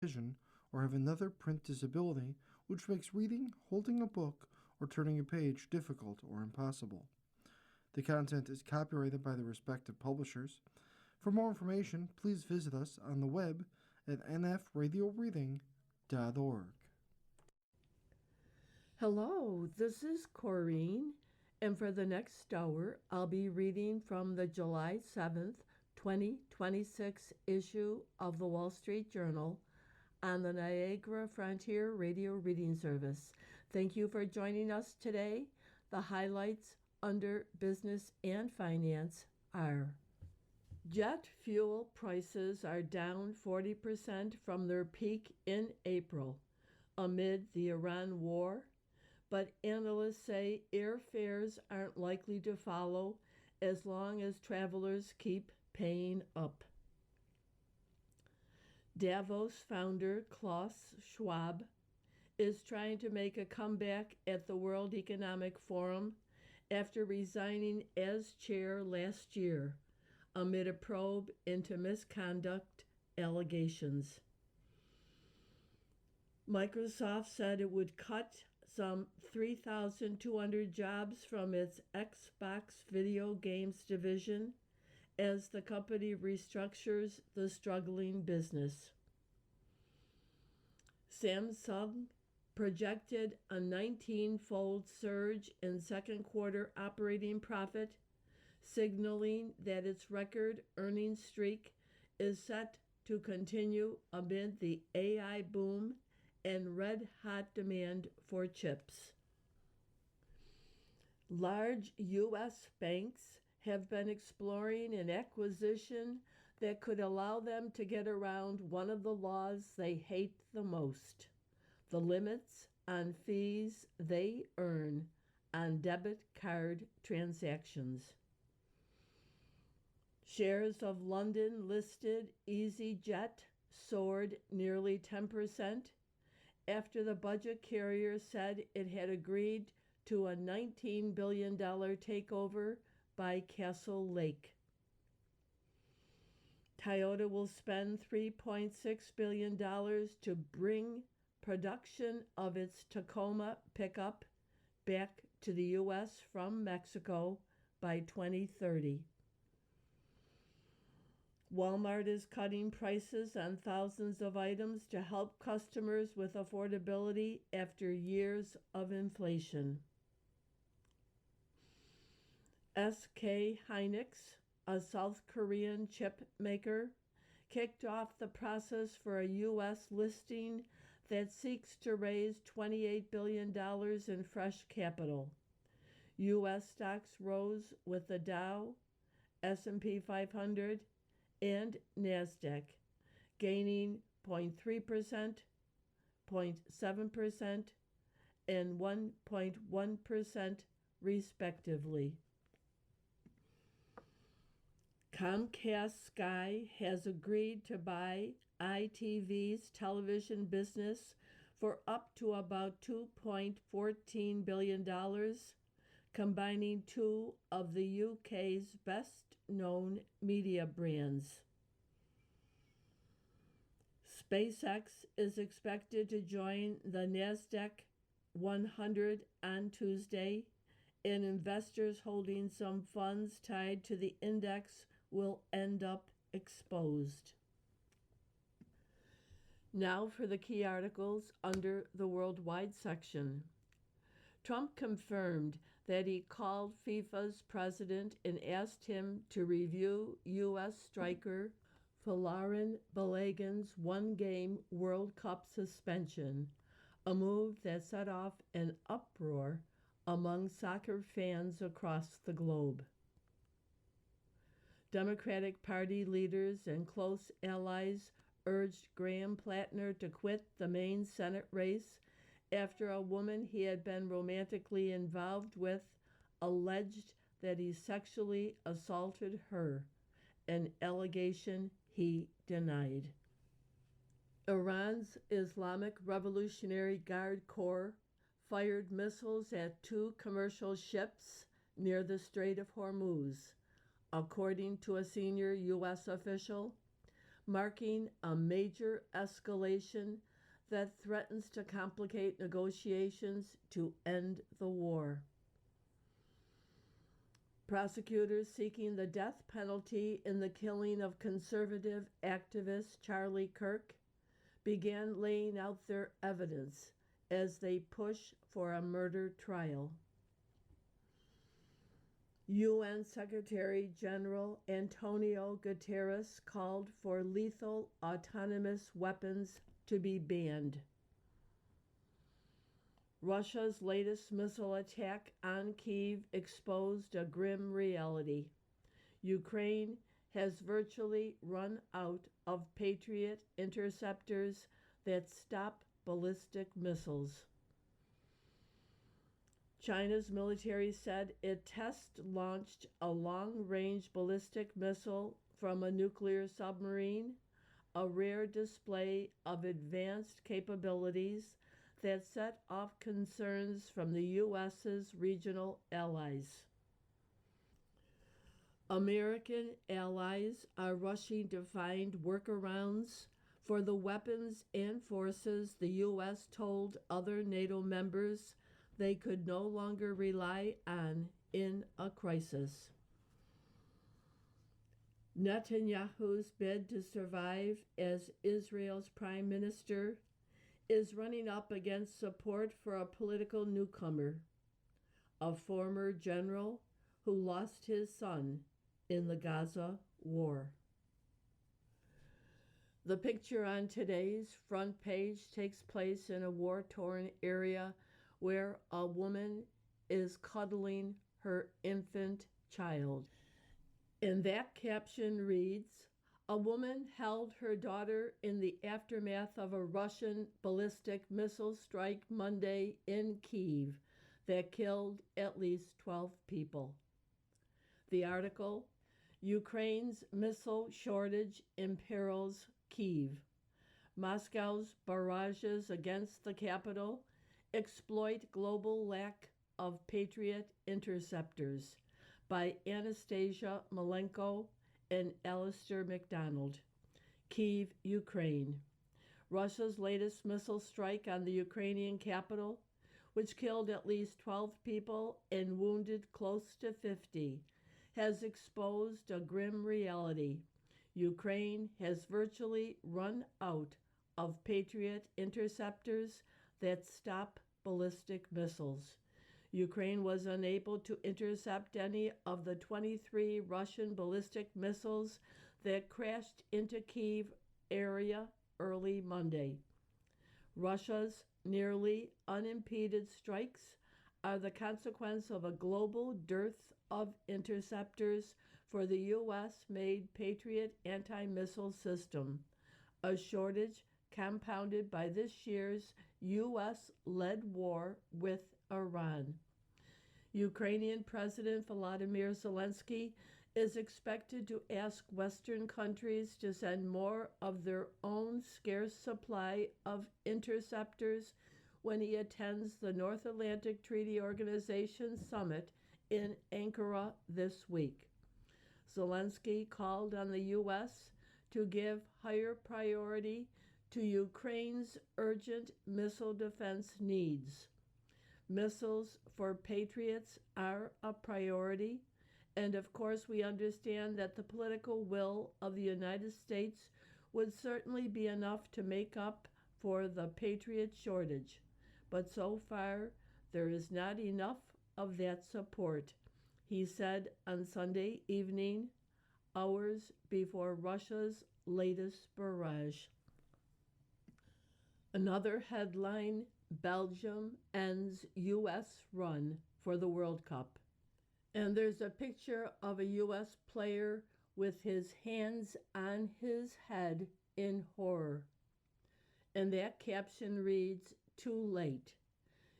vision, or have another print disability, which makes reading, holding a book, or turning a page difficult or impossible. The content is copyrighted by the respective publishers. For more information, please visit us on the web at nfradioreading.org. Hello, this is Corrine, and for the next hour, I'll be reading from the July 7th, 2026 issue of the Wall Street Journal on the Niagara Frontier Radio Reading Service. Thank you for joining us today. The highlights under Business and Finance are: jet fuel prices are down 40% from their peak in April amid the Iran war, but analysts say airfares aren't likely to follow as long as travelers keep paying up. Davos founder Klaus Schwab is trying to make a comeback at the World Economic Forum after resigning as chair last year amid a probe into misconduct allegations. Microsoft said it would cut some 3,200 jobs from its Xbox video games division as the company restructures the struggling business. Samsung projected a 19-fold surge in second quarter operating profit, signaling that its record earnings streak is set to continue amid the AI boom and red-hot demand for chips. Large U.S. banks have been exploring an acquisition that could allow them to get around one of the laws they hate the most: the limits on fees they earn on debit card transactions. Shares of London-listed EasyJet soared nearly 10% after the budget carrier said it had agreed to a $19 billion takeover by Castle Lake. Toyota will spend $3.6 billion to bring production of its Tacoma pickup back to the U.S. from Mexico by 2030. Walmart is cutting prices on thousands of items to help customers with affordability after years of inflation. SK Hynix, a South Korean chip maker, kicked off the process for a U.S. listing that seeks to raise $28 billion in fresh capital. U.S. stocks rose with the Dow, S&P 500, and NASDAQ, gaining 0.3%, 0.7%, and 1.1% respectively. Comcast Sky has agreed to buy ITV's television business for up to about $2.14 billion, combining two of the UK's best-known media brands. SpaceX is expected to join the NASDAQ 100 on Tuesday, and investors holding some funds tied to the index will end up exposed. Now for the key articles under the worldwide section. Trump confirmed that he called FIFA's president and asked him to review U.S. striker Folarin Balogun's one-game World Cup suspension, a move that set off an uproar among soccer fans across the globe. Democratic Party leaders and close allies urged Graham Plattner to quit the Maine Senate race after a woman he had been romantically involved with alleged that he sexually assaulted her, an allegation he denied. Iran's Islamic Revolutionary Guard Corps fired missiles at two commercial ships near the Strait of Hormuz, according to a senior U.S. official. marking a major escalation that threatens to complicate negotiations to end the war. Prosecutors seeking the death penalty in the killing of conservative activist Charlie Kirk began laying out their evidence as they push for a murder trial. UN Secretary General Antonio Guterres called for lethal autonomous weapons to be banned. Russia's latest missile attack on Kyiv exposed a grim reality. Ukraine has virtually run out of Patriot interceptors that stop ballistic missiles. China's military said it test-launched a long-range ballistic missile from a nuclear submarine, a rare display of advanced capabilities that set off concerns from the U.S.'s regional allies. American allies are rushing to find workarounds for the weapons and forces the U.S. told other NATO members they could no longer rely on in a crisis. Netanyahu's bid to survive as Israel's prime minister is running up against support for a political newcomer, a former general who lost his son in the Gaza war. The picture on today's front page takes place in a war-torn area where a woman is cuddling her infant child. And that caption reads, "A woman held her daughter in the aftermath of a Russian ballistic missile strike Monday in Kyiv that killed at least 12 people." The article, Ukraine's missile shortage imperils Kyiv. Moscow's barrages against the capital exploit global lack of Patriot interceptors, by Anastasia Malenko and Alistair MacDonald. Kyiv, Ukraine. Russia's latest missile strike on the Ukrainian capital, which killed at least 12 people and wounded close to 50, has exposed a grim reality. Ukraine has virtually run out of Patriot interceptors that stop ballistic missiles. Ukraine was unable to intercept any of the 23 Russian ballistic missiles that crashed into Kyiv area early Monday. Russia's nearly unimpeded strikes are the consequence of a global dearth of interceptors for the U.S.-made Patriot anti-missile system, a shortage compounded by this year's U.S.-led war with Iran. Ukrainian President Volodymyr Zelensky is expected to ask Western countries to send more of their own scarce supply of interceptors when he attends the North Atlantic Treaty Organization Summit in Ankara this week. Zelensky called on the U.S. to give higher priority to Ukraine's urgent missile defense needs. Missiles for Patriots are a priority, and of course we understand that the political will of the United States would certainly be enough to make up for the Patriot shortage. But so far, there is not enough of that support, he said on Sunday evening, hours before Russia's latest barrage. Another headline, Belgium ends U.S. run for the World Cup. And there's a picture of a U.S. player with his hands on his head in horror. And that caption reads, "Too late."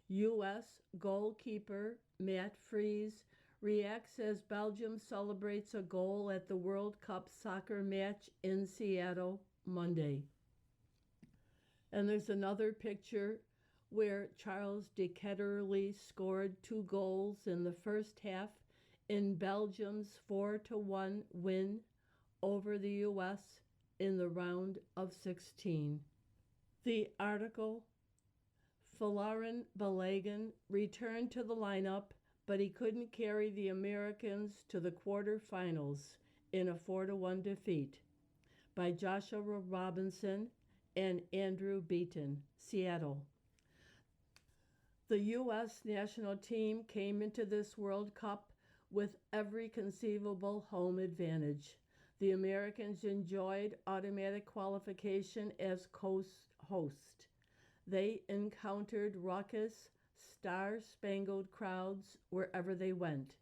U.S. goalkeeper Matt Freese reacts as Belgium celebrates a goal at the World Cup soccer match in Seattle Monday. And there's another picture where Charles de Ketterle scored 2 goals in the first half in Belgium's 4-1 win over the U.S. in the round of 16. The article, Folarin Balogun returned to the lineup, but he couldn't carry the Americans to the quarterfinals in a 4-1 defeat, by Joshua Robinson and Andrew Beaton, Seattle. The U.S. national team came into this World Cup with every conceivable home advantage. The Americans enjoyed automatic qualification as host. They encountered raucous, star-spangled crowds wherever they went,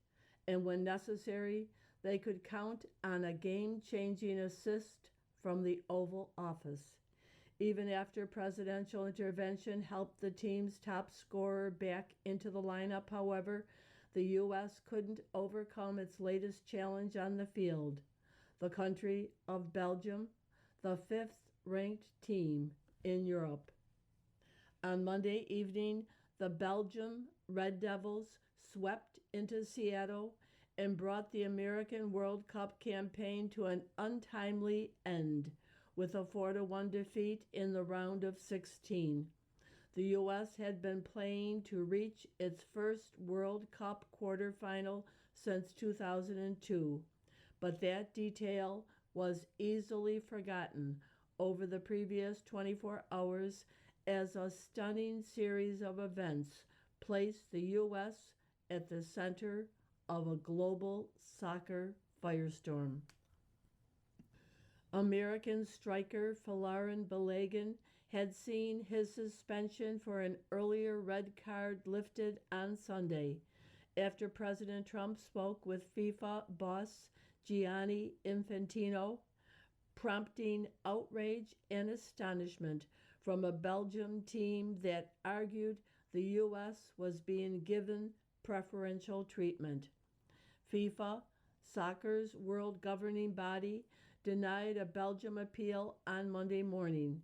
and when necessary, they could count on a game-changing assist from the Oval Office. Even after presidential intervention helped the team's top scorer back into the lineup, however, the U.S. couldn't overcome its latest challenge on the field, the country of Belgium, the fifth-ranked team in Europe. On Monday evening, the Belgium Red Devils swept into Seattle and brought the American World Cup campaign to an untimely end with a 4-1 defeat in the round of 16. The U.S. had been playing to reach its first World Cup quarterfinal since 2002, but that detail was easily forgotten over the previous 24 hours as a stunning series of events placed the U.S. at the center of a global soccer firestorm. American striker Folarin Balogun had seen his suspension for an earlier red card lifted on Sunday after President Trump spoke with FIFA boss Gianni Infantino, prompting outrage and astonishment from a Belgium team that argued the U.S. was being given preferential treatment. FIFA, soccer's world governing body, denied a Belgium appeal on Monday morning,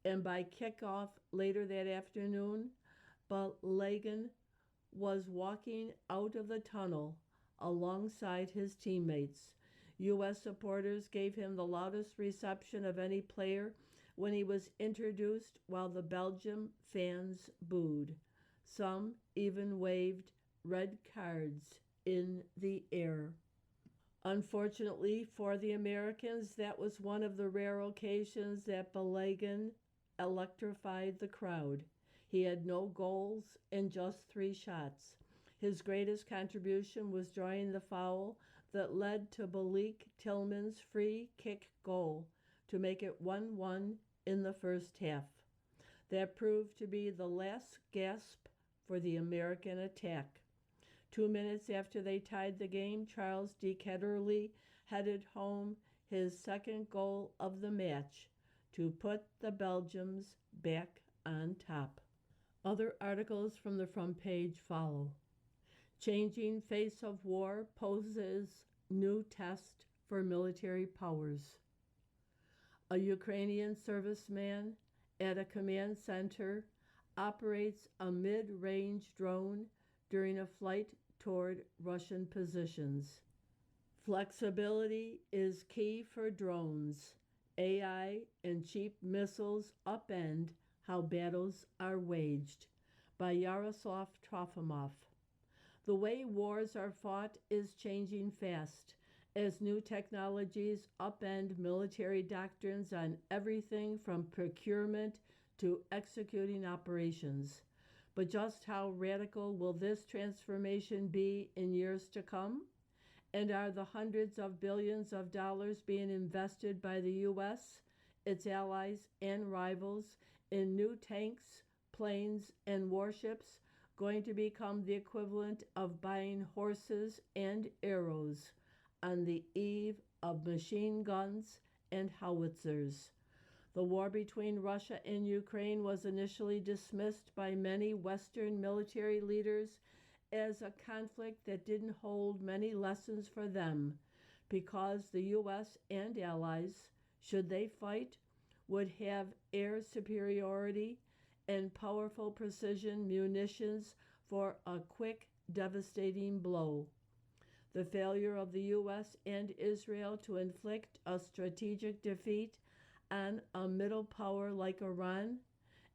and by kickoff later that afternoon, Balogun was walking out of the tunnel alongside his teammates. U.S. supporters gave him the loudest reception of any player when he was introduced, while the Belgium fans booed. Some even waved red cards in the air. Unfortunately for the Americans, that was one of the rare occasions that Balogun electrified the crowd. He had no goals and just 3 shots. His greatest contribution was drawing the foul that led to Malik Tillman's free kick goal to make it 1-1 in the first half. That proved to be the last gasp for the American attack. 2 minutes after they tied the game, Charles D. Ketterly headed home his second goal of the match to put the Belgians back on top. Other articles from the front page follow. Changing face of war poses new test for military powers. A Ukrainian serviceman at a command center operates a mid-range drone during a flight toward Russian positions. Flexibility is key for drones. AI and cheap missiles upend how battles are waged, by Yaroslav Trofimov. The way wars are fought is changing fast, as new technologies upend military doctrines on everything from procurement to executing operations. But just how radical will this transformation be in years to come? And are the hundreds of billions of dollars being invested by the U.S., its allies, and rivals in new tanks, planes, and warships going to become the equivalent of buying horses and arrows on the eve of machine guns and howitzers? The war between Russia and Ukraine was initially dismissed by many Western military leaders as a conflict that didn't hold many lessons for them, because the U.S. and allies, should they fight, would have air superiority and powerful precision munitions for a quick, devastating blow. The failure of the U.S. and Israel to inflict a strategic defeat on a middle power like Iran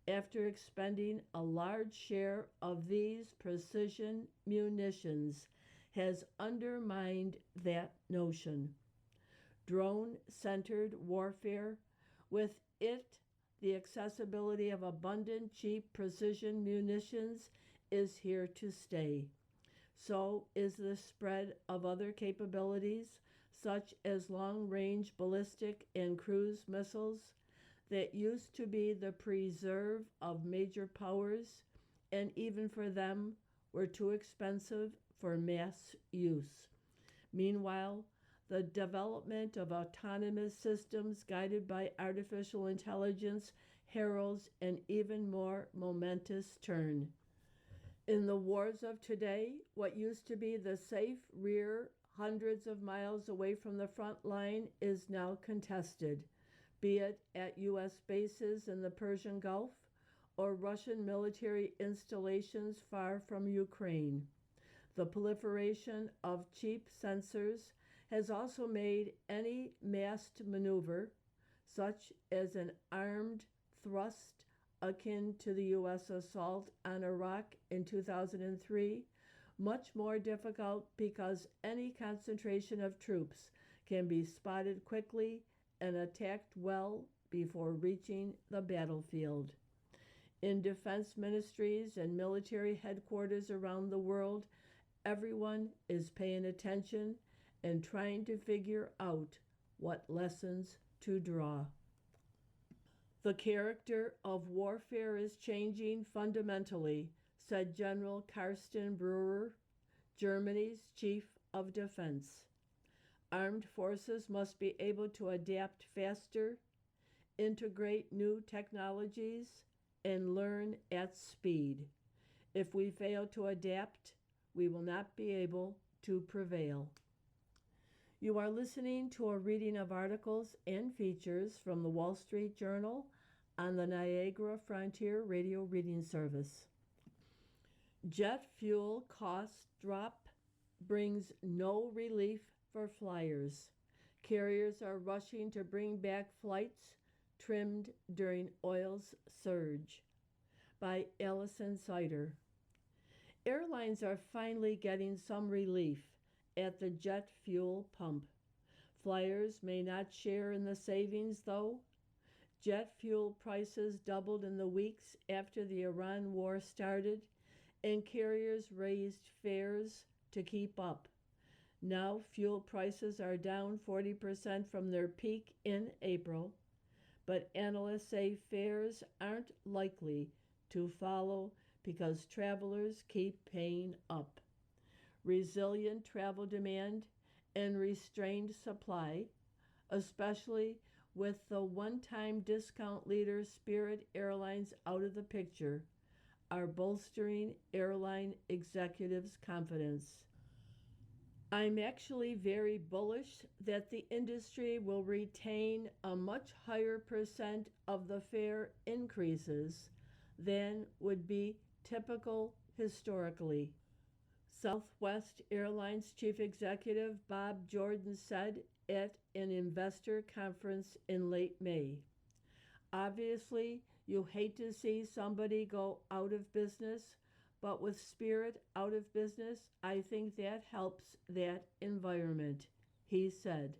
after expending a large share of these precision munitions has undermined that notion. Drone centered warfare, with it the accessibility of abundant, cheap precision munitions, is here to stay. So is the spread of other capabilities, such as long range ballistic and cruise missiles, that used to be the preserve of major powers, and even for them were too expensive for mass use. Meanwhile, the development of autonomous systems guided by artificial intelligence heralds an even more momentous turn. In the wars of today, what used to be the safe rear hundreds of miles away from the front line is now contested, be it at U.S. bases in the Persian Gulf or Russian military installations far from Ukraine. The proliferation of cheap sensors has also made any massed maneuver, such as an armed thrust akin to the U.S. assault on Iraq in 2003, much more difficult because any concentration of troops can be spotted quickly and attacked well before reaching the battlefield. In defense ministries and military headquarters around the world, everyone is paying attention and trying to figure out what lessons to draw. The character of warfare is changing fundamentally, said General Carsten Breuer, Germany's chief of defense. Armed forces must be able to adapt faster, integrate new technologies, and learn at speed. If we fail to adapt, we will not be able to prevail. You are listening to a reading of articles and features from the Wall Street Journal on the Niagara Frontier Radio Reading Service. Jet fuel cost drop brings no relief for flyers. Carriers are rushing to bring back flights trimmed during oil's surge. By Allison Sider. Airlines are finally getting some relief at the jet fuel pump. Flyers may not share in the savings, though. Jet fuel prices doubled in the weeks after the Iran war started, and carriers raised fares to keep up. Now fuel prices are down 40% from their peak in April, but analysts say fares aren't likely to follow because travelers keep paying up. Resilient travel demand and restrained supply, especially with the one-time discount leader Spirit Airlines out of the picture, are bolstering airline executives' confidence. I'm actually very bullish that the industry will retain a much higher percent of the fare increases than would be typical historically. Southwest Airlines Chief Executive Bob Jordan said at an investor conference in late May. Obviously, you hate to see somebody go out of business, but with Spirit out of business, I think that helps that environment, he said.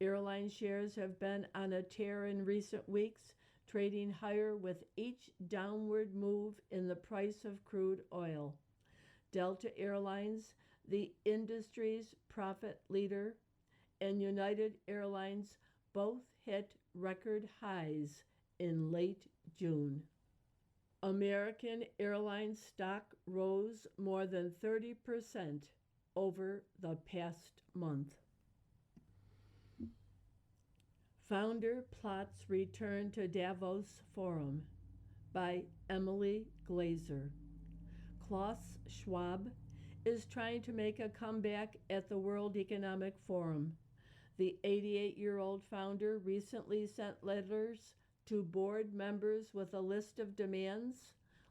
Airline shares have been on a tear in recent weeks, trading higher with each downward move in the price of crude oil. Delta Airlines, the industry's profit leader, and United Airlines both hit record highs in late June. American Airlines stock rose more than 30% over the past month. Founder plots return to Davos Forum by Emily Glazer. Klaus Schwab is trying to make a comeback at the World Economic Forum. The 88-year-old founder recently sent letters to board members with a list of demands,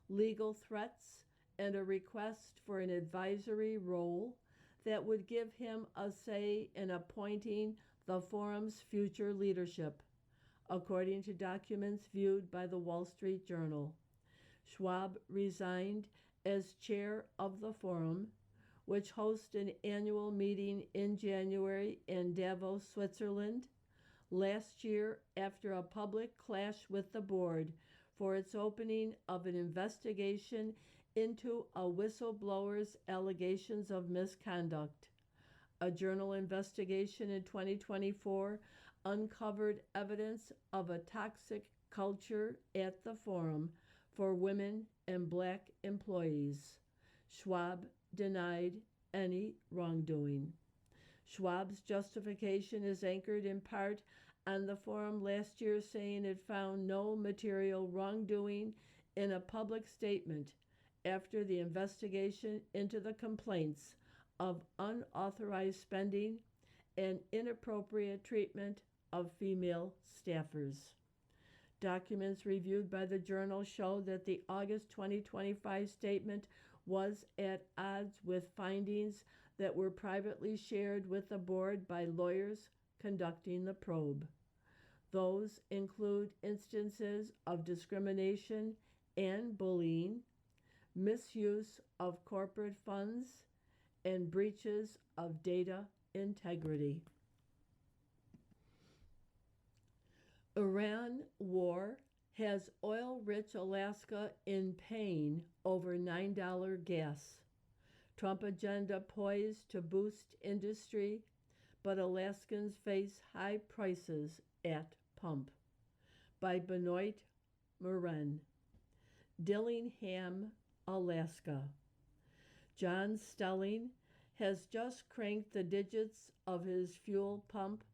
legal threats, and a request for an advisory role that would give him a say in appointing the forum's future leadership. according to documents viewed by the Wall Street Journal. Schwab resigned as chair of the forum, which hosts an annual meeting in January in Davos, Switzerland, last year after a public clash with the board for its opening of an investigation into a whistleblower's allegations of misconduct. A journal investigation in 2024 uncovered evidence of a toxic culture at the forum for women and black employees. Schwab denied any wrongdoing. Schwab's justification is anchored in part on the forum last year saying it found no material wrongdoing in a public statement after the investigation into the complaints of unauthorized spending and inappropriate treatment of female staffers. Documents reviewed by the journal show that the August 2025 statement was at odds with findings that were privately shared with the board by lawyers conducting the probe. Those include instances of discrimination and bullying, misuse of corporate funds, and breaches of data integrity. Iran war has oil-rich Alaska in pain over $9 gas. Trump agenda poised to boost industry, but Alaskans face high prices at pump. By Benoit Morin, Dillingham, Alaska. John Stelling has just cranked the digits of his fuel pump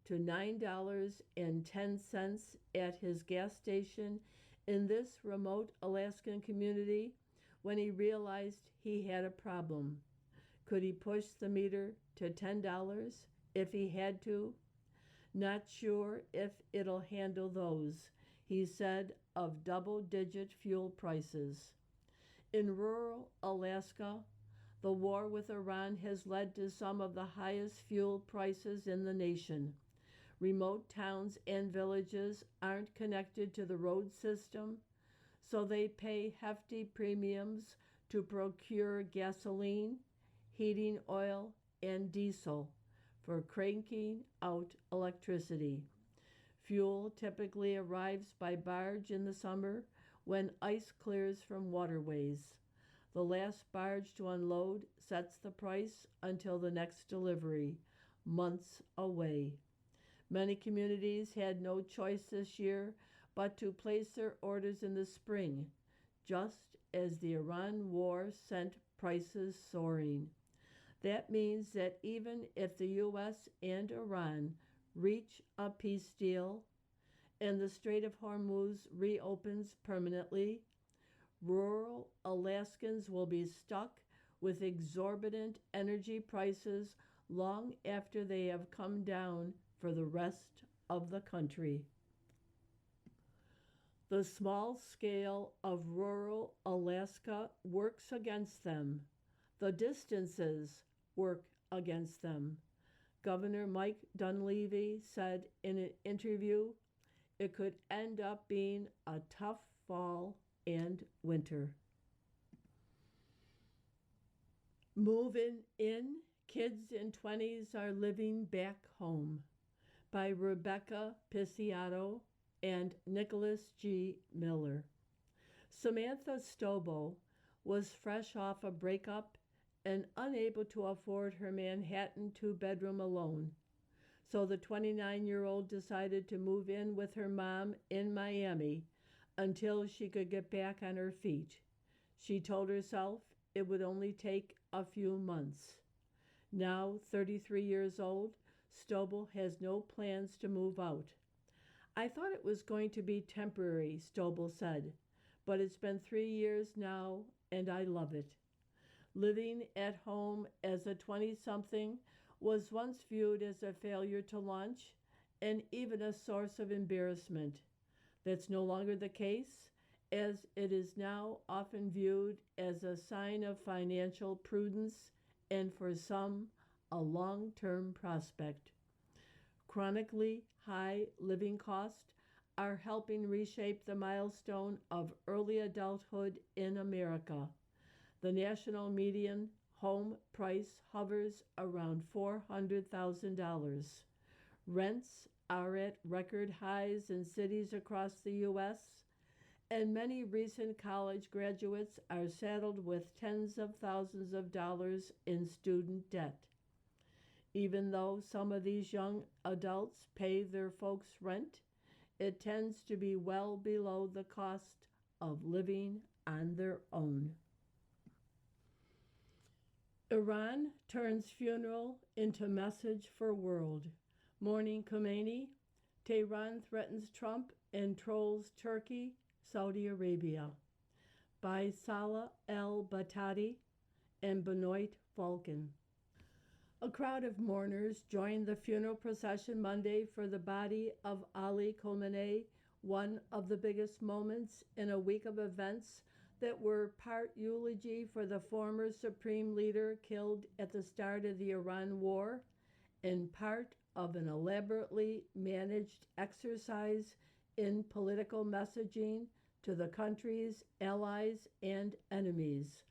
to $9.10 at his gas station in this remote Alaskan community when he realized he had a problem. Could he push the meter to $10 if he had to? Not sure if it'll handle those, he said of double-digit fuel prices. In rural Alaska, the war with Iran has led to some of the highest fuel prices in the nation. Remote towns and villages aren't connected to the road system, so they pay hefty premiums to procure gasoline, heating oil, and diesel for cranking out electricity. Fuel typically arrives by barge in the summer when ice clears from waterways. The last barge to unload sets the price until the next delivery, months away. Many communities had no choice this year but to place their orders in the spring, just as the Iran war sent prices soaring. That means that even if the U.S. and Iran reach a peace deal and the Strait of Hormuz reopens permanently, rural Alaskans will be stuck with exorbitant energy prices long after they have come down for the rest of the country. The small scale of rural Alaska works against them. The distances work against them. Governor Mike Dunleavy said in an interview, it could end up being a tough fall and winter. Moving in, kids in 20s are living back home. By Rebecca Pisiato and Nicholas G. Miller. Samantha Stobo was fresh off a breakup and unable to afford her Manhattan two-bedroom alone. So the 29-year-old decided to move in with her mom in Miami until she could get back on her feet. She told herself it would only take a few months. Now, 33 years old, Stobo has no plans to move out. I thought it was going to be temporary, Stobo said, but it's been 3 years now and I love it. Living at home as a 20-something was once viewed as a failure to launch and even a source of embarrassment. That's no longer the case, as it is now often viewed as a sign of financial prudence and for some, a long-term prospect. Chronically high living costs are helping reshape the milestone of early adulthood in America. The national median home price hovers around $400,000. Rents are at record highs in cities across the U.S., and many recent college graduates are saddled with tens of thousands of dollars in student debt. Even though some of these young adults pay their folks' rent, it tends to be well below the cost of living on their own. Iran turns funeral into message for world. Mourning Khomeini, Tehran threatens Trump and trolls Turkey, Saudi Arabia. By Salah El-Batati and Benoit Falcon. A crowd of mourners joined the funeral procession Monday for the body of Ali Khamenei, one of the biggest moments in a week of events that were part eulogy for the former supreme leader killed at the start of the Iran war and part of an elaborately managed exercise in political messaging to the country's allies and enemies.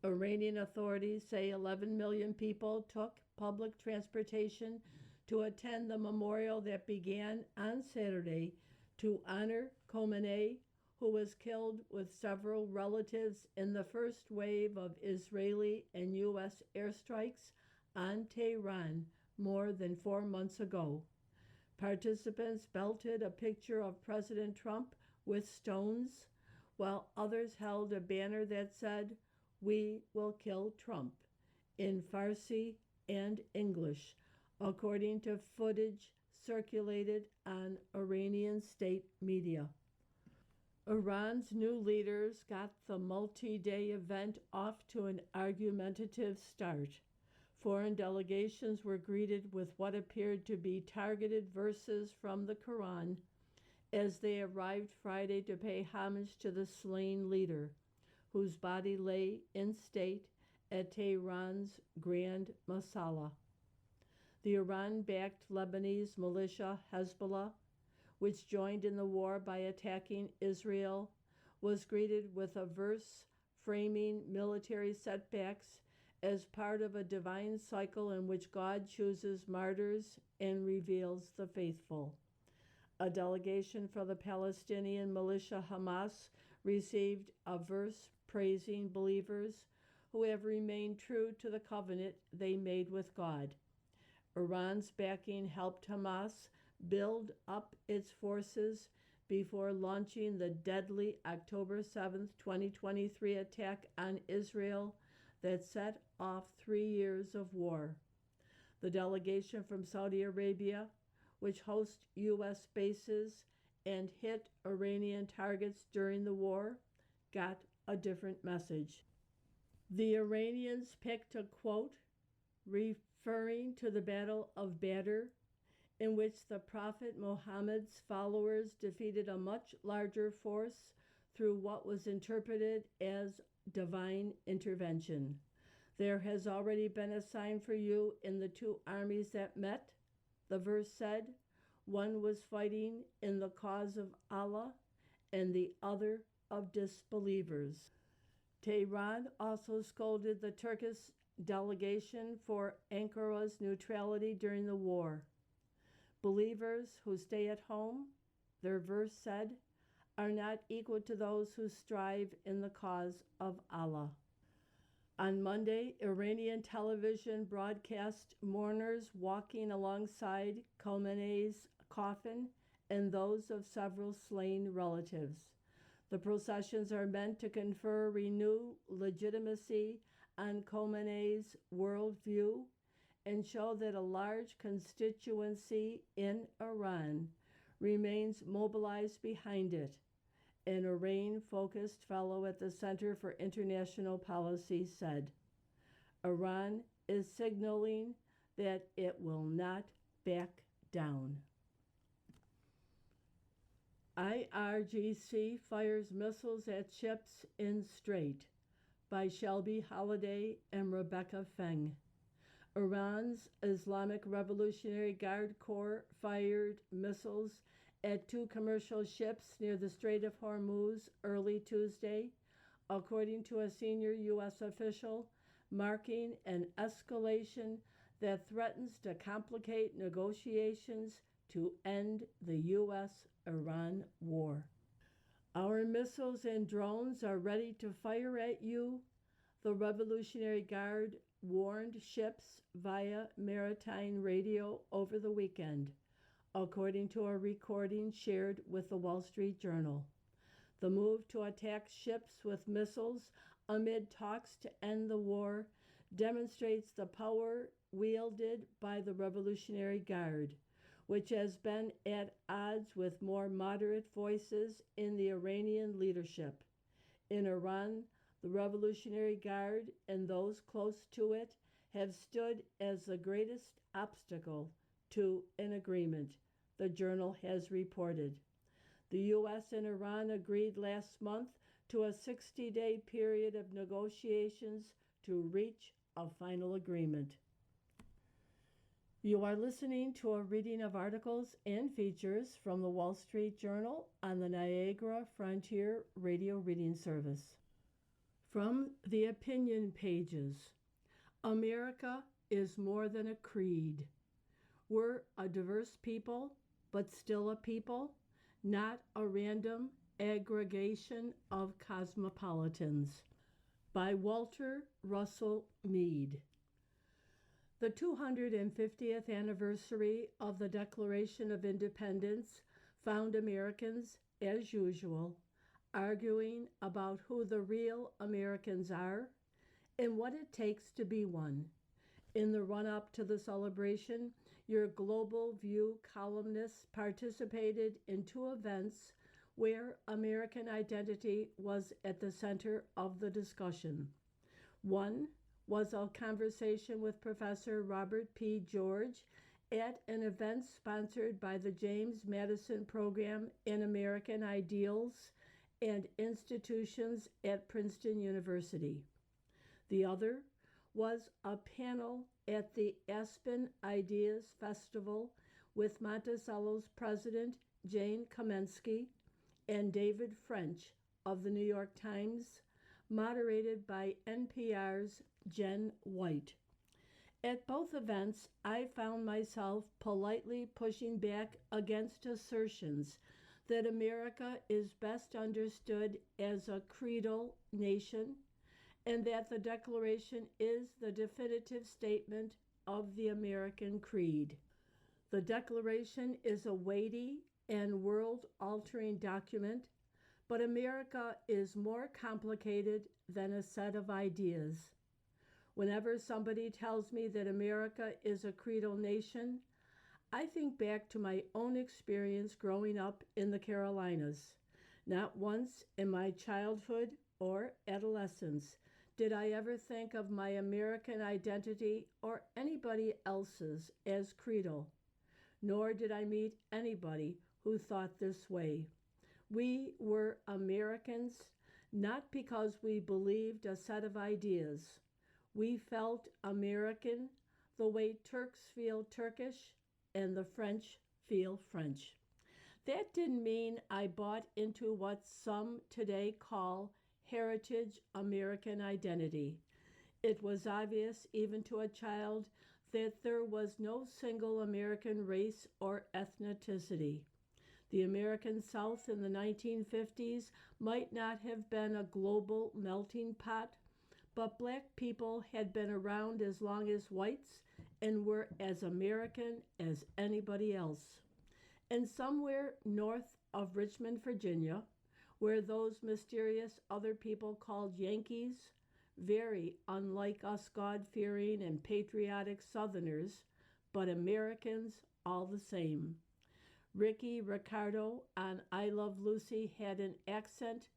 Iranian authorities say 11 million people took public transportation to attend the memorial that began on Saturday to honor Khomeini, who was killed with several relatives in the first wave of Israeli and U.S. airstrikes on Tehran more than 4 months ago. Participants belted a picture of President Trump with stones, while others held a banner that said, "We will kill Trump," in Farsi and English, according to footage circulated on Iranian state media. Iran's new leaders got the multi-day event off to an argumentative start. Foreign delegations were greeted with what appeared to be targeted verses from the Quran as they arrived Friday to pay homage to the slain leader, whose body lay in state at Tehran's Grand Masala. The Iran-backed Lebanese militia Hezbollah, which joined in the war by attacking Israel, was greeted with a verse framing military setbacks as part of a divine cycle in which God chooses martyrs and reveals the faithful. A delegation from the Palestinian militia Hamas received a verse praising believers who have remained true to the covenant they made with God. Iran's backing helped Hamas build up its forces before launching the deadly October 7, 2023 attack on Israel that set off 3 years of war. The delegation from Saudi Arabia, which hosts U.S. bases and hit Iranian targets during the war, got a different message. The Iranians picked a quote referring to the Battle of Badr, in which the Prophet Muhammad's followers defeated a much larger force through what was interpreted as divine intervention. There has already been a sign for you in the two armies that met, the verse said. One was fighting in the cause of Allah and the other of disbelievers. Tehran also scolded the Turkish delegation for Ankara's neutrality during the war. Believers who stay at home, their verse said, are not equal to those who strive in the cause of Allah. On Monday, Iranian television broadcast mourners walking alongside Khomeini's coffin and those of several slain relatives. The processions are meant to confer renewed legitimacy on Khomeini's worldview and show that a large constituency in Iran remains mobilized behind it, an Iran-focused fellow at the Center for International Policy said. Iran is signaling that it will not back down. IRGC fires missiles at ships in Strait, by Shelby Holliday and Rebecca Feng. Iran's Islamic Revolutionary Guard Corps fired missiles at two commercial ships near the Strait of Hormuz early Tuesday, according to a senior U.S. official, marking an escalation that threatens to complicate negotiations to end the U.S.-Iran war. Our missiles and drones are ready to fire at you, the Revolutionary Guard warned ships via maritime radio over the weekend, according to a recording shared with the Wall Street Journal. The move to attack ships with missiles amid talks to end the war demonstrates the power wielded by the Revolutionary Guard, which has been at odds with more moderate voices in the Iranian leadership. In Iran, the Revolutionary Guard and those close to it have stood as the greatest obstacle to an agreement, the journal has reported. The U.S. and Iran agreed last month to a 60-day period of negotiations to reach a final agreement. You are listening to a reading of articles and features from the Wall Street Journal on the Niagara Frontier Radio Reading Service. From the opinion pages, America is more than a creed. We're a diverse people, but still a people, not a random aggregation of cosmopolitans. By Walter Russell Mead. The 250th anniversary of the Declaration of Independence found Americans, as usual, arguing about who the real Americans are and what it takes to be one. In the run-up to the celebration, your Global View columnists participated in two events where American identity was at the center of the discussion. One was a conversation with Professor Robert P. George at an event sponsored by the James Madison Program in American Ideals and Institutions at Princeton University. The other was a panel at the Aspen Ideas Festival with Monticello's president, Jane Kamensky, and David French of the New York Times, moderated by NPR's Jen White. At both events, I found myself politely pushing back against assertions that America is best understood as a creedal nation and that the Declaration is the definitive statement of the American creed. The Declaration is a weighty and world-altering document, but America is more complicated than a set of ideas. Whenever somebody tells me that America is a creedal nation, I think back to my own experience growing up in the Carolinas. Not once in my childhood or adolescence did I ever think of my American identity or anybody else's as creedal, nor did I meet anybody who thought this way. We were Americans not because we believed a set of ideas. We felt American the way Turks feel Turkish and the French feel French. That didn't mean I bought into what some today call heritage American identity. It was obvious even to a child that there was no single American race or ethnicity. The American South in the 1950s might not have been a global melting pot, but black people had been around as long as whites and were as American as anybody else. And somewhere north of Richmond, Virginia, where those mysterious other people called Yankees, very unlike us God-fearing and patriotic Southerners, but Americans all the same. Ricky Ricardo on I Love Lucy had an accent,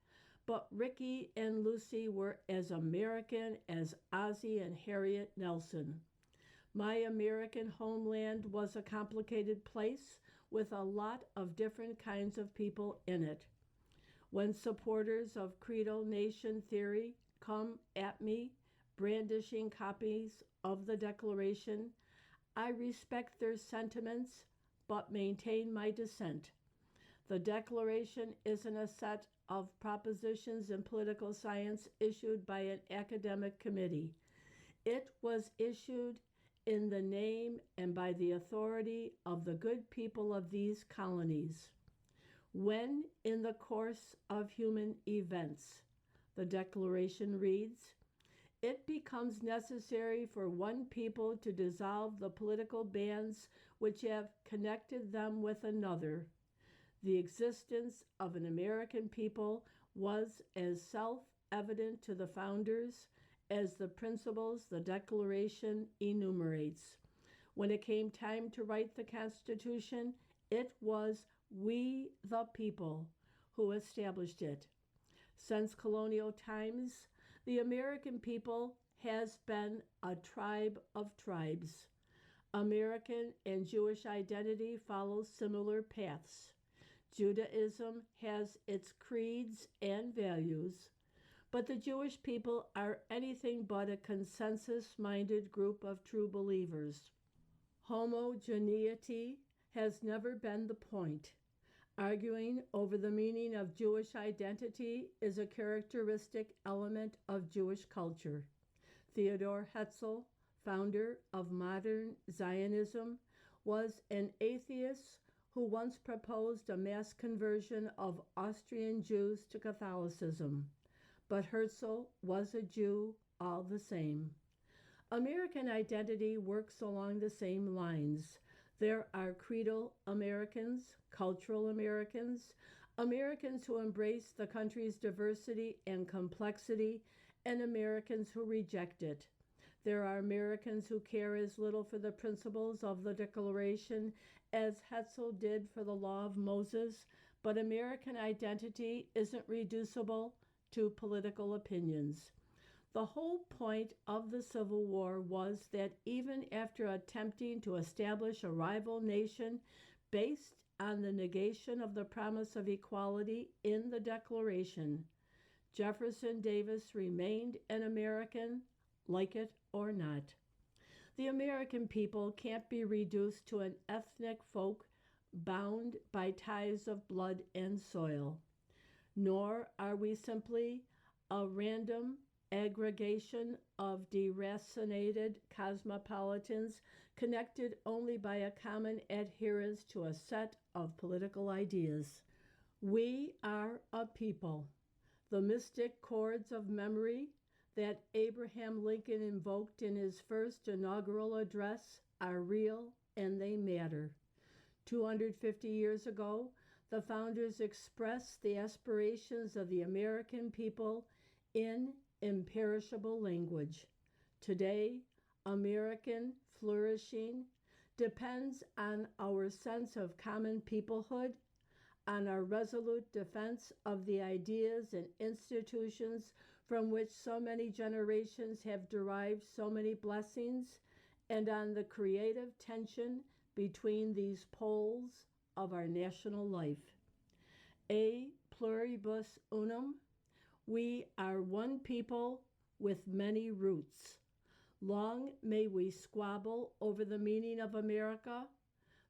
but Ricky and Lucy were as American as Ozzie and Harriet Nelson. My American homeland was a complicated place with a lot of different kinds of people in it. When supporters of creedal nation theory come at me brandishing copies of the Declaration, I respect their sentiments but maintain my dissent. The Declaration isn't a set of propositions in political science issued by an academic committee. It was issued in the name and by the authority of the good people of these colonies. When, in the course of human events, the Declaration reads, it becomes necessary for one people to dissolve the political bands which have connected them with another. The existence of an American people was as self-evident to the founders as the principles the Declaration enumerates. When it came time to write the Constitution, it was we the people who established it. Since colonial times, the American people has been a tribe of tribes. American and Jewish identity follow similar paths. Judaism has its creeds and values, but the Jewish people are anything but a consensus-minded group of true believers. Homogeneity has never been the point. Arguing over the meaning of Jewish identity is a characteristic element of Jewish culture. Theodor Herzl, founder of modern Zionism, was an atheist who once proposed a mass conversion of Austrian Jews to Catholicism. But Herzl was a Jew all the same. American identity works along the same lines. There are creedal Americans, cultural Americans, Americans who embrace the country's diversity and complexity, and Americans who reject it. There are Americans who care as little for the principles of the Declaration as Herzl did for the Law of Moses, but American identity isn't reducible to political opinions. The whole point of the Civil War was that even after attempting to establish a rival nation based on the negation of the promise of equality in the Declaration, Jefferson Davis remained an American, like it or not. The American people can't be reduced to an ethnic folk bound by ties of blood and soil, nor are we simply a random aggregation of deracinated cosmopolitans connected only by a common adherence to a set of political ideas. We are a people. The mystic chords of memory that Abraham Lincoln invoked in his first inaugural address are real and they matter. 250 years ago, the founders expressed the aspirations of the American people in imperishable language. Today, American flourishing depends on our sense of common peoplehood, on our resolute defense of the ideas and institutions from which so many generations have derived so many blessings, and on the creative tension between these poles of our national life. A pluribus unum, we are one people with many roots. Long may we squabble over the meaning of America.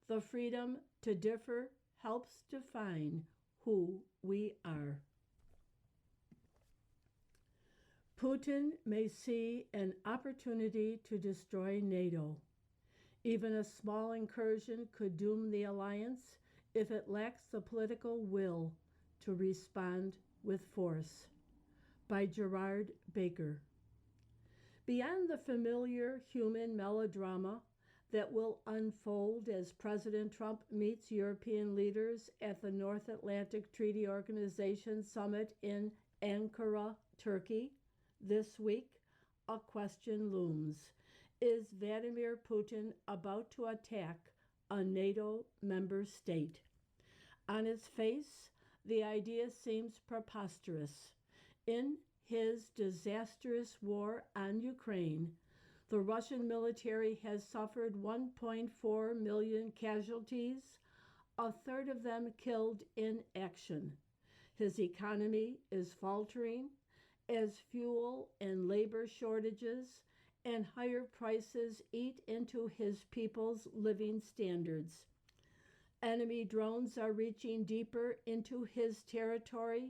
The freedom to differ helps define who we are. Putin may see an opportunity to destroy NATO. Even a small incursion could doom the alliance if it lacks the political will to respond with force. By Gerard Baker. Beyond the familiar human melodrama that will unfold as President Trump meets European leaders at the North Atlantic Treaty Organization Summit in Ankara, Turkey, this week, a question looms. Is Vladimir Putin about to attack a NATO member state? On its face, the idea seems preposterous. In his disastrous war on Ukraine, the Russian military has suffered 1.4 million casualties, a third of them killed in action. His economy is faltering as fuel and labor shortages and higher prices eat into his people's living standards. Enemy drones are reaching deeper into his territory,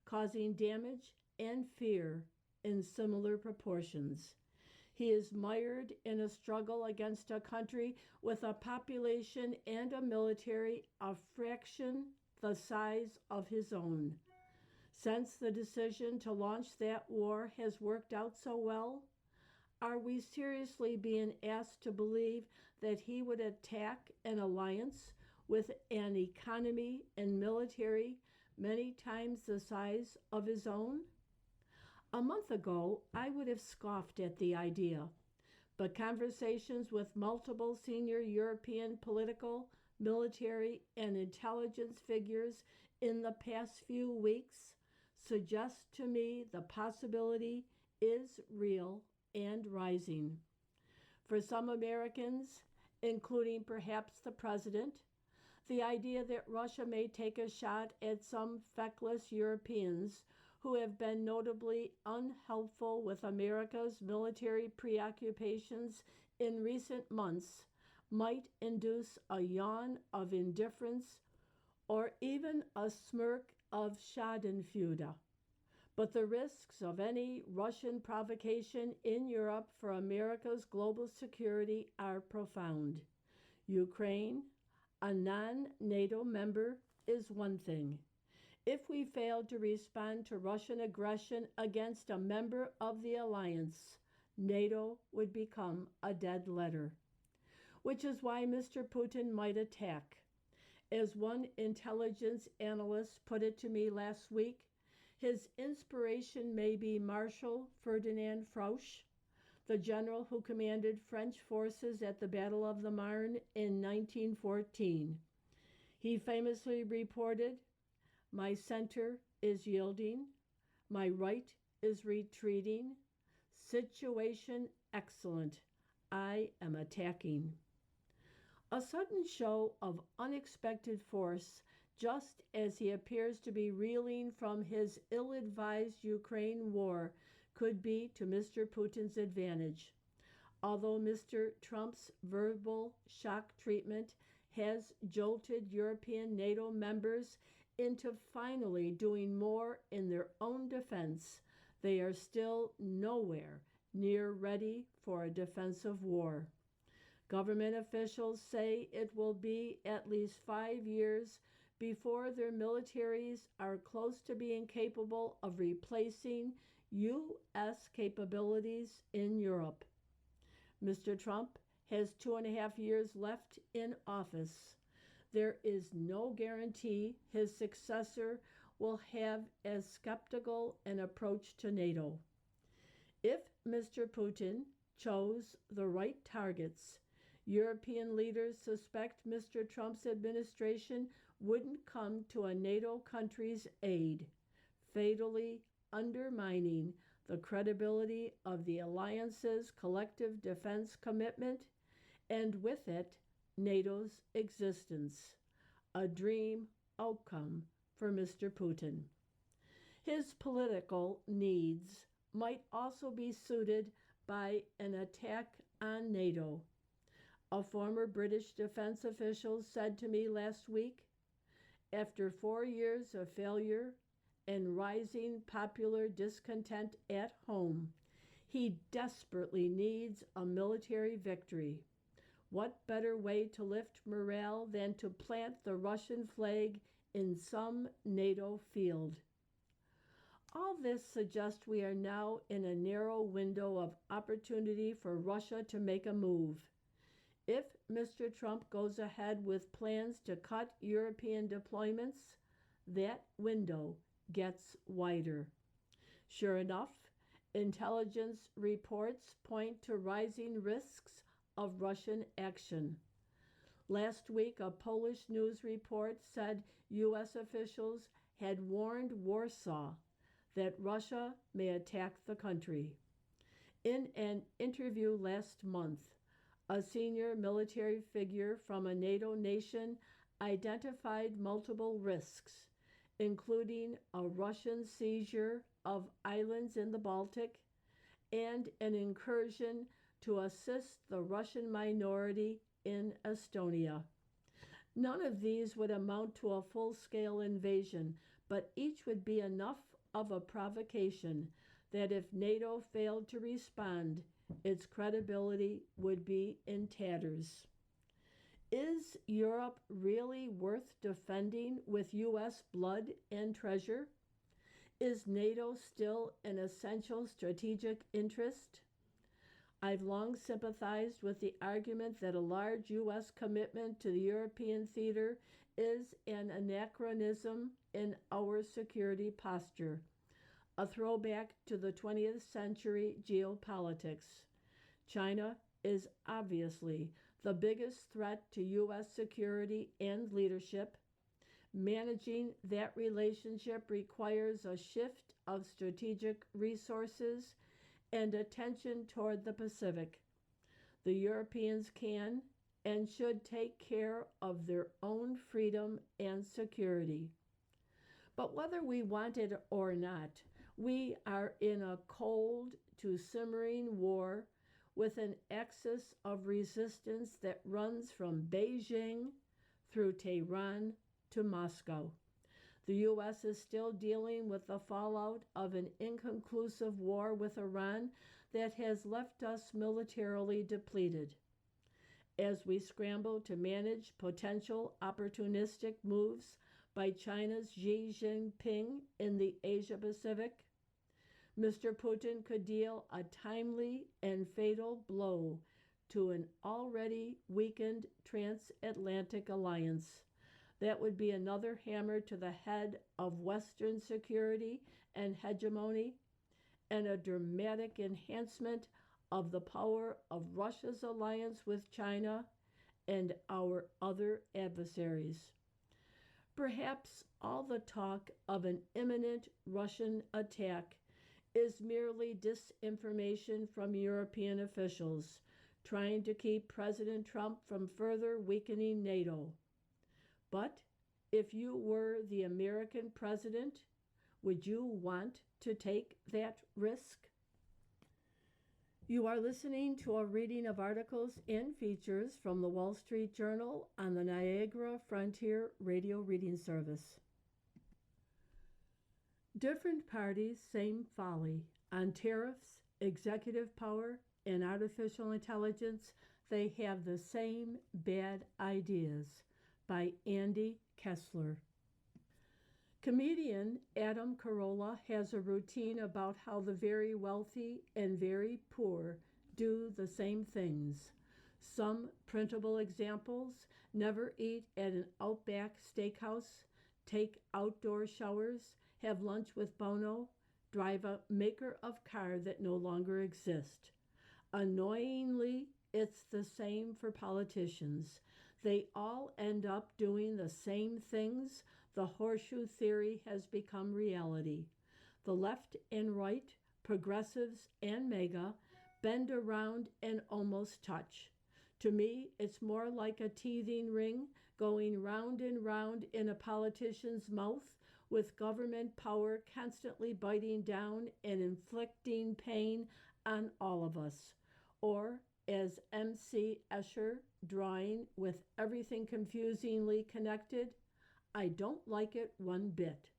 causing damage and fear in similar proportions. He is mired in a struggle against a country with a population and a military a fraction the size of his own. Since the decision to launch that war has worked out so well, are we seriously being asked to believe that he would attack an alliance with an economy and military many times the size of his own? A month ago, I would have scoffed at the idea, but conversations with multiple senior European political, military, and intelligence figures in the past few weeks suggest to me the possibility is real and rising. For some Americans, including perhaps the president, the idea that Russia may take a shot at some feckless Europeans who have been notably unhelpful with America's military preoccupations in recent months might induce a yawn of indifference or even a smirk of schadenfreude. But the risks of any Russian provocation in Europe for America's global security are profound. Ukraine, a non-NATO member, is one thing. If we failed to respond to Russian aggression against a member of the alliance, NATO would become a dead letter, which is why Mr. Putin might attack. As one intelligence analyst put it to me last week, his inspiration may be Marshal Ferdinand Foch, the general who commanded French forces at the Battle of the Marne in 1914. He famously reported, "My center is yielding, my right is retreating, situation excellent, I am attacking." A sudden show of unexpected force, just as he appears to be reeling from his ill-advised Ukraine war, could be to Mr. Putin's advantage. Although Mr. Trump's verbal shock treatment has jolted European NATO members into finally doing more in their own defense, they are still nowhere near ready for a defensive war. Government officials say it will be at least 5 years before their militaries are close to being capable of replacing U.S. capabilities in Europe. Mr. Trump has 2.5 years left in office. There is no guarantee his successor will have as skeptical an approach to NATO. If Mr. Putin chose the right targets, European leaders suspect Mr. Trump's administration wouldn't come to a NATO country's aid, fatally undermining the credibility of the alliance's collective defense commitment, and with it, NATO's existence, a dream outcome for Mr. Putin. His political needs might also be suited by an attack on NATO. A former British defense official said to me last week, after 4 years of failure and rising popular discontent at home, he desperately needs a military victory. What better way to lift morale than to plant the Russian flag in some NATO field? All this suggests we are now in a narrow window of opportunity for Russia to make a move. If Mr. Trump goes ahead with plans to cut European deployments, that window gets wider. Sure enough, intelligence reports point to rising risks of Russian action. Last week, a Polish news report said U.S. officials had warned Warsaw that Russia may attack the country. In an interview last month, a senior military figure from a NATO nation identified multiple risks, including a Russian seizure of islands in the Baltic and an incursion to assist the Russian minority in Estonia. None of these would amount to a full scale invasion, but each would be enough of a provocation that if NATO failed to respond, its credibility would be in tatters. Is Europe really worth defending with U.S. blood and treasure? Is NATO still an essential strategic interest? I've long sympathized with the argument that a large U.S. commitment to the European theater is an anachronism in our security posture, a throwback to the 20th century geopolitics. China is obviously the biggest threat to U.S. security and leadership. Managing that relationship requires a shift of strategic resources and attention toward the Pacific. The Europeans can and should take care of their own freedom and security. But whether we want it or not, we are in a cold to simmering war with an axis of resistance that runs from Beijing through Tehran to Moscow. The U.S. is still dealing with the fallout of an inconclusive war with Iran that has left us militarily depleted. As we scramble to manage potential opportunistic moves by China's Xi Jinping in the Asia Pacific, Mr. Putin could deal a timely and fatal blow to an already weakened transatlantic alliance. That would be another hammer to the head of Western security and hegemony, and a dramatic enhancement of the power of Russia's alliance with China and our other adversaries. Perhaps all the talk of an imminent Russian attack is merely disinformation from European officials trying to keep President Trump from further weakening NATO. But if you were the American president, would you want to take that risk? You are listening to a reading of articles and features from the Wall Street Journal on the Niagara Frontier Radio Reading Service. Different parties, same folly. On tariffs, executive power, and artificial intelligence, they have the same bad ideas. By Andy Kessler. Comedian Adam Carolla has a routine about how the very wealthy and very poor do the same things. Some printable examples: never eat at an Outback steakhouse, take outdoor showers, have lunch with Bono, drive a maker of car that no longer exist. Annoyingly, it's the same for politicians. They all end up doing the same things. The horseshoe theory has become reality. The left and right, progressives and MAGA, bend around and almost touch. To me, it's more like a teething ring going round and round in a politician's mouth, with government power constantly biting down and inflicting pain on all of us. Or, as M.C. Escher, drawing with everything confusingly connected, I don't like it one bit.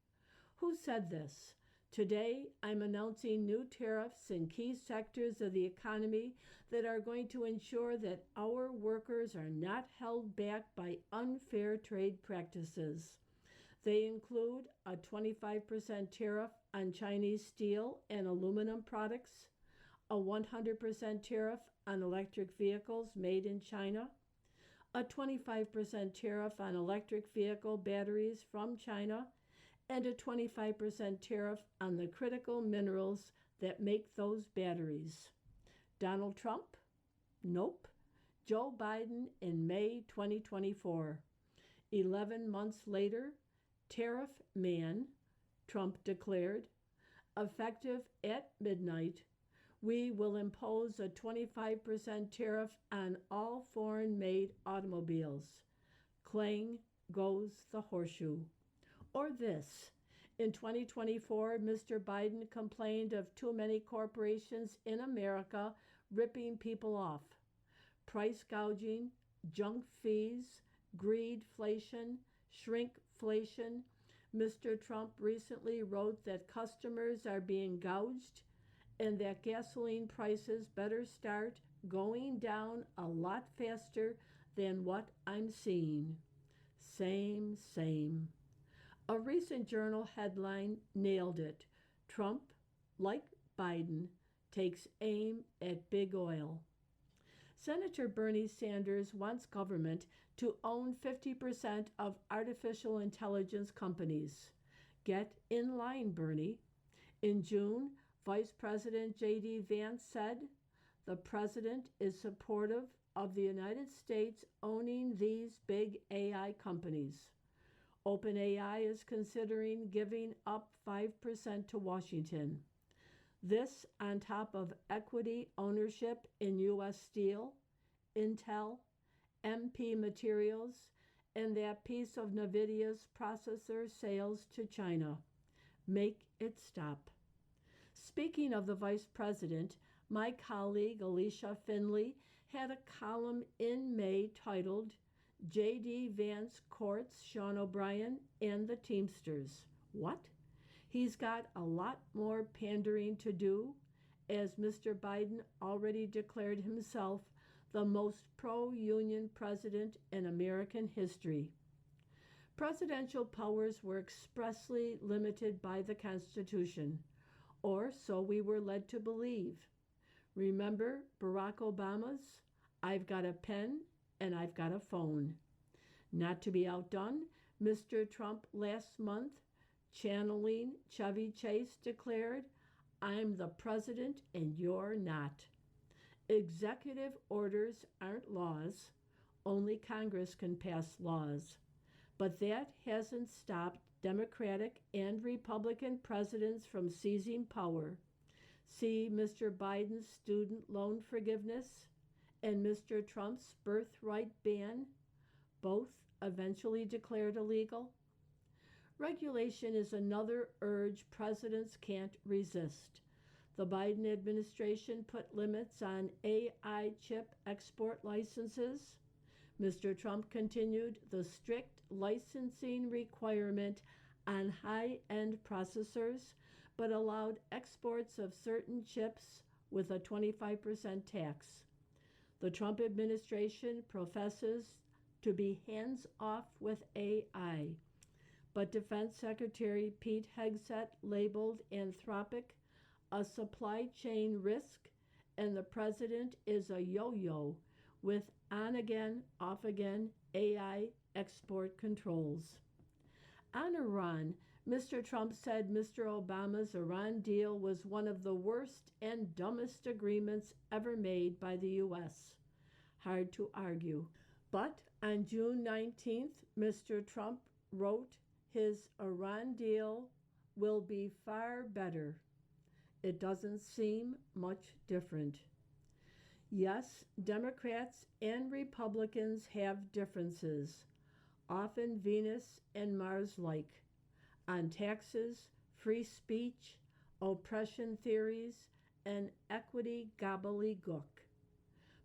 Who said this? Today, I'm announcing new tariffs in key sectors of the economy that are going to ensure that our workers are not held back by unfair trade practices. They include a 25% tariff on Chinese steel and aluminum products, a 100% tariff on electric vehicles made in China, a 25% tariff on electric vehicle batteries from China, and a 25% tariff on the critical minerals that make those batteries. Donald Trump? Nope. Joe Biden in May 2024. 11 months later, Tariff Man, Trump declared, effective at midnight, we will impose a 25% tariff on all foreign-made automobiles. Clang goes the horseshoe. Or this: in 2024, Mr. Biden complained of too many corporations in America ripping people off. Price gouging, junk fees, greedflation, shrinkflation. Mr. Trump recently wrote that customers are being gouged and that gasoline prices better start going down a lot faster than what I'm seeing. Same, same. A recent journal headline nailed it. Trump, like Biden, takes aim at big oil. Senator Bernie Sanders wants government to own 50% of artificial intelligence companies. Get in line, Bernie. In June, Vice President J.D. Vance said the president is supportive of the United States owning these big AI companies. OpenAI is considering giving up 5% to Washington. This on top of equity ownership in U.S. Steel, Intel, MP Materials, and that piece of NVIDIA's processor sales to China. Make it stop. Speaking of the vice president, my colleague Alicia Finley had a column in May titled J.D. Vance Courts Sean O'Brien and the Teamsters. What? He's got a lot more pandering to do, as Mr. Biden already declared himself the most pro-union president in American history. Presidential powers were expressly limited by the Constitution, or so we were led to believe. Remember Barack Obama's, "I've got a pen and I've got a phone." Not to be outdone, Mr. Trump last month, channeling Chevy Chase, declared, "I'm the president and you're not." Executive orders aren't laws. Only Congress can pass laws. But that hasn't stopped Democratic and Republican presidents from seizing power. See Mr. Biden's student loan forgiveness and Mr. Trump's birthright ban, both eventually declared illegal. Regulation is another urge presidents can't resist. The Biden administration put limits on AI chip export licenses. Mr. Trump continued the strict licensing requirement on high-end processors, but allowed exports of certain chips with a 25% tax. The Trump administration professes to be hands-off with AI, but Defense Secretary Pete Hegseth labeled Anthropic a supply chain risk, and the president is a yo-yo with on-again, off-again AI export controls. On Iran, Mr. Trump said Mr. Obama's Iran deal was one of the worst and dumbest agreements ever made by the U.S. Hard to argue. But on June 19th, Mr. Trump wrote his Iran deal will be far better. It doesn't seem much different. Yes, Democrats and Republicans have differences, often Venus and Mars-like, on taxes, free speech, oppression theories, and equity gobbledygook.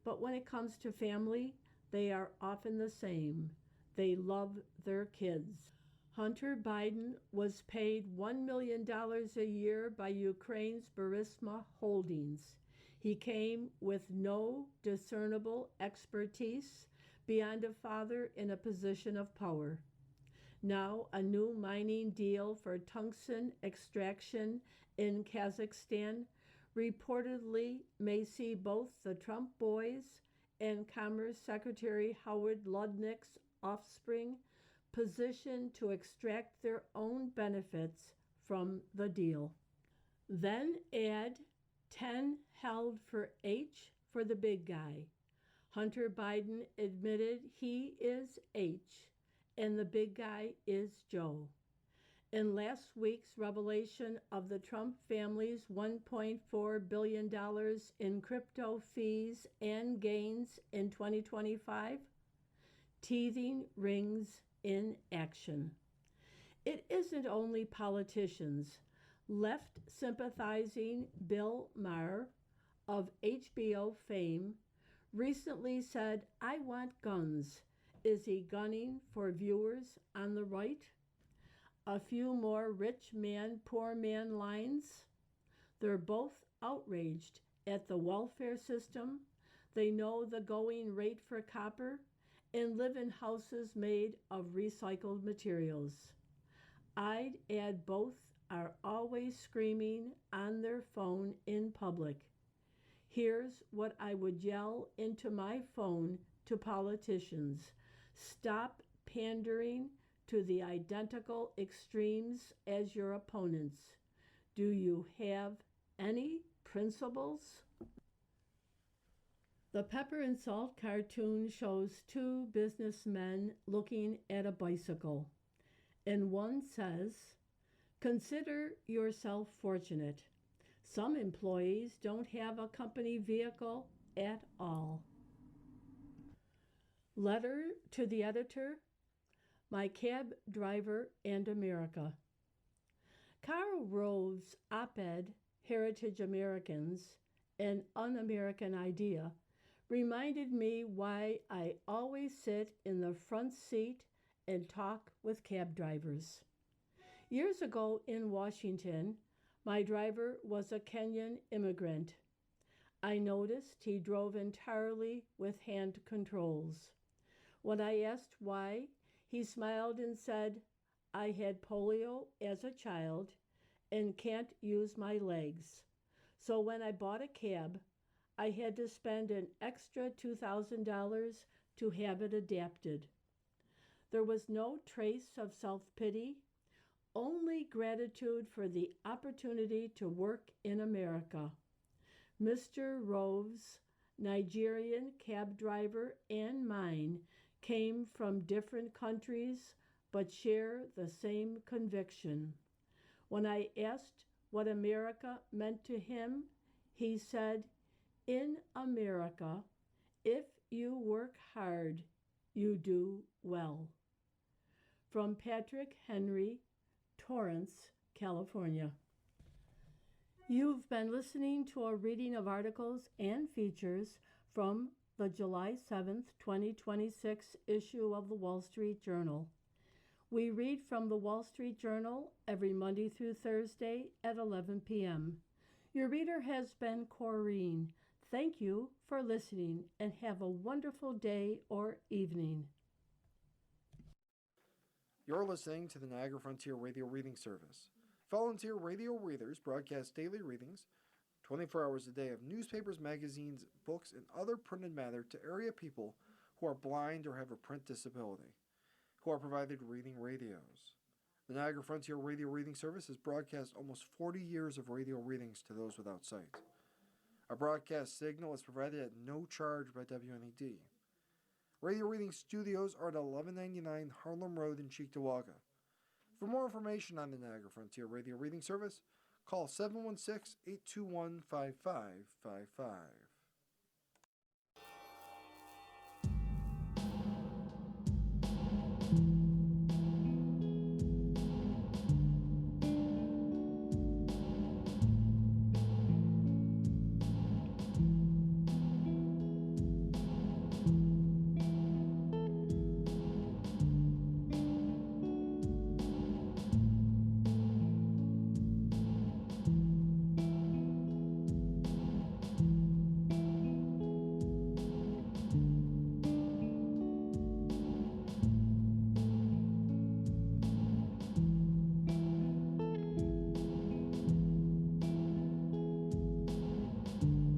But when it comes to family, they are often the same. They love their kids. Hunter Biden was paid $1 million a year by Ukraine's Burisma Holdings. He came with no discernible expertise beyond a father in a position of power. Now, a new mining deal for tungsten extraction in Kazakhstan reportedly may see both the Trump boys and Commerce Secretary Howard Lutnick's offspring positioned to extract their own benefits from the deal. Then add 10 held for H for the big guy. Hunter Biden admitted he is H and the big guy is Joe. In last week's revelation of the Trump family's $1.4 billion in crypto fees and gains in 2025, teething rings in action. It isn't only politicians. Left sympathizing Bill Maher of HBO fame recently said, "I want guns," Is he gunning for viewers on the right? A few more rich man, poor man lines? They're both outraged at the welfare system. They know the going rate for copper and live in houses made of recycled materials. I'd add both are always screaming on their phone in public. Here's what I would yell into my phone to politicians: stop pandering to the identical extremes as your opponents. Do you have any principles? The Pepper and Salt cartoon shows two businessmen looking at a bicycle, and one says, "Consider yourself fortunate. Some employees don't have a company vehicle at all." Letter to the editor, My Cab Driver and America. Karl Rove's op-ed, Heritage Americans, an Un-American Idea, reminded me why I always sit in the front seat and talk with cab drivers. Years ago in Washington, my driver was a Kenyan immigrant. I noticed he drove entirely with hand controls. When I asked why, he smiled and said, "I had polio as a child and can't use my legs. So when I bought a cab, I had to spend an extra $2,000 to have it adapted." There was no trace of self-pity, only gratitude for the opportunity to work in America. Mr. Rove's Nigerian cab driver and mine came from different countries but share the same conviction. When I asked what America meant to him, he said, "In America, if you work hard, you do well." From Patrick Henry, Torrance, California. You've been listening to a reading of articles and features from the July 7th, 2026 issue of the Wall Street Journal. We read from the Wall Street Journal every Monday through Thursday at 11 p.m. Your reader has been Corrine. Thank you for listening and have a wonderful day or evening. You're listening to the Niagara Frontier Radio Reading Service. Volunteer radio readers broadcast daily readings, 24 hours a day, of newspapers, magazines, books, and other printed matter to area people who are blind or have a print disability, who are provided reading radios. The Niagara Frontier Radio Reading Service has broadcast almost 40 years of radio readings to those without sight. Our broadcast signal is provided at no charge by WNED. Radio Reading Studios are at 1199 Harlem Road in Cheektowaga. For more information on the Niagara Frontier Radio Reading Service, call 716-821-5555.